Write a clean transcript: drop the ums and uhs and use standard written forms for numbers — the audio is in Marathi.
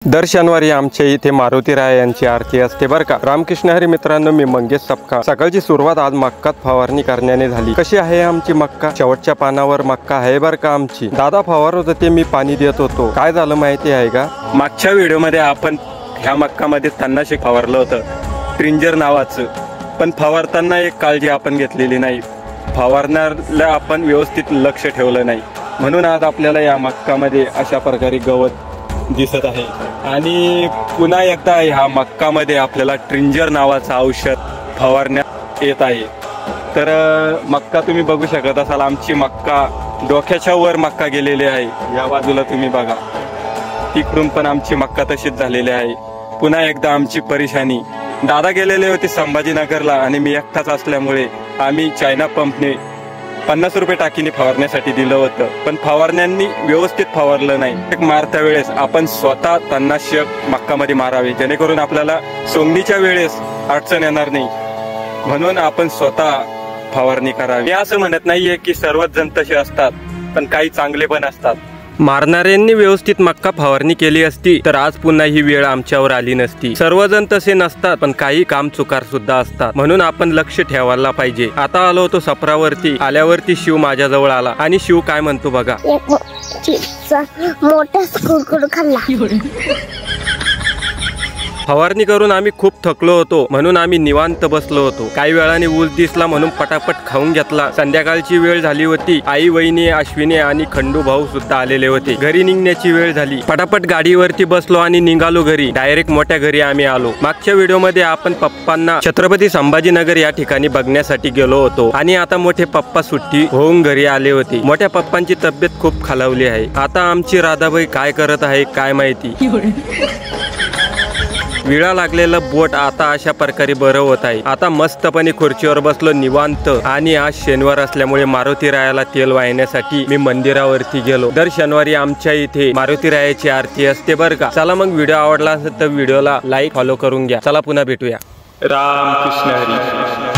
दर शनिवारी आमच्या इथे मारुती राय यांची आरती असते बरं का। रामकृष्ण हरी मित्रांनो, मी मंगेश सपकाळ। सकाळची सुरुवात आज मक्कात फवारणी करण्याने झाली। कशी आहे आमची मक्का? शेवटच्या पानावर मक्का आहे बरं का आमची। दादा फवारत होते, मी पाणी देत होतो। काय झालं माहिती आहे का? मागच्या व्हिडिओमध्ये आपण ह्या मक्कामध्ये तणनाशक फवारलं होतं, ट्रिंजर नावाचं, पण फवारताना एक काळजी आपण घेतलेली नाही। फवारण्याला आपण व्यवस्थित लक्ष ठेवलं नाही, म्हणून आज आपल्याला या मक्कामध्ये अशा प्रकारे गवत दिसत आहे। आणि पुन्हा एकदा ह्या मक्कामध्ये आपल्याला ट्रिंजर नावाचं औषध फवारण्यात येत आहे। तर मक्का तुम्ही बघू शकत असाल, आमची मक्का डोक्याच्या वर मक्का गेलेली आहे। या बाजूला तुम्ही बघा, तिकडून पण आमची मक्का तशीच झालेली आहे। पुन्हा एकदा आमची परेशानी। दादा गेलेले होते संभाजीनगरला आणि मी एकटाच असल्यामुळे आम्ही चायना पंपने 50 रुपये टाकीने फवारण्यासाठी दिलं होतं, पण फवारण्यांनी व्यवस्थित फवारलं नाही। मारत्या वेळेस आपण स्वतः तणनाशक मक्कामध्ये मारावे, जेणेकरून आपल्याला सोंगणीच्या वेळेस अडचण येणार नाही, म्हणून आपण स्वतः फवारणी करावी। मी असं म्हणत नाहीये की सर्वच जण तसे असतात, पण काही चांगले पण असतात। मारणाऱ्यांनी व्यवस्थित मक्का फवारणी केली असती तर आज पुन्हा ही वेळ आमच्यावर आली नसती। सर्वजण तसे नसतात, पण काही काम चुकार सुद्धा असतात, म्हणून आपण लक्ष ठेवायला पाहिजे। आता आलो होतो सफरावरती, आल्यावरती शिव माझ्याजवळ आला आणि शिव काय म्हणतो बघा। मोठा कुरकुर खाल्ला। फवारणी करून आम्ही खूप थकलो होतो, म्हणून आम्ही निवांत बसलो होतो। काही वेळाने ऊस दिसला म्हणून पटापट खाऊन घेतला। संध्याकाळची वेळ झाली होती। आई, वहिनी, अश्विनी आणि खंडू भाऊ सुद्धा आलेले होते। घरी निघण्याची वेळ झाली। पटापट गाडीवरती बसलो आणि निघालो घरी। डायरेक्ट मोठ्या घरी आम्ही आलो। मागच्या व्हिडिओमध्ये आपण पप्पांना छत्रपती संभाजीनगर या ठिकाणी बघण्यासाठी गेलो होतो आणि आता मोठे पप्पा सुट्टी होऊन घरी आले होते। मोठ्या पप्पांची तब्येत खूप खालावली आहे। आता आमची राधाबाई काय करत आहे काय माहिती। विळा लागलेलं बोट आता अशा प्रकारे बरं होत आहे। आता मस्तपणे खुर्चीवर बसलो निवांत। आणि आज शनिवार असल्यामुळे मारुती रायाला तेल वाहण्यासाठी मी मंदिरावरती गेलो। दर शनिवारी आमच्या इथे मारुती रायाची आरती असते बरं का। चला मग, व्हिडिओ आवडला असेल तर व्हिडिओला लाईक फॉलो करून घ्या। चला पुन्हा भेटूया। रामकृष्ण हरी।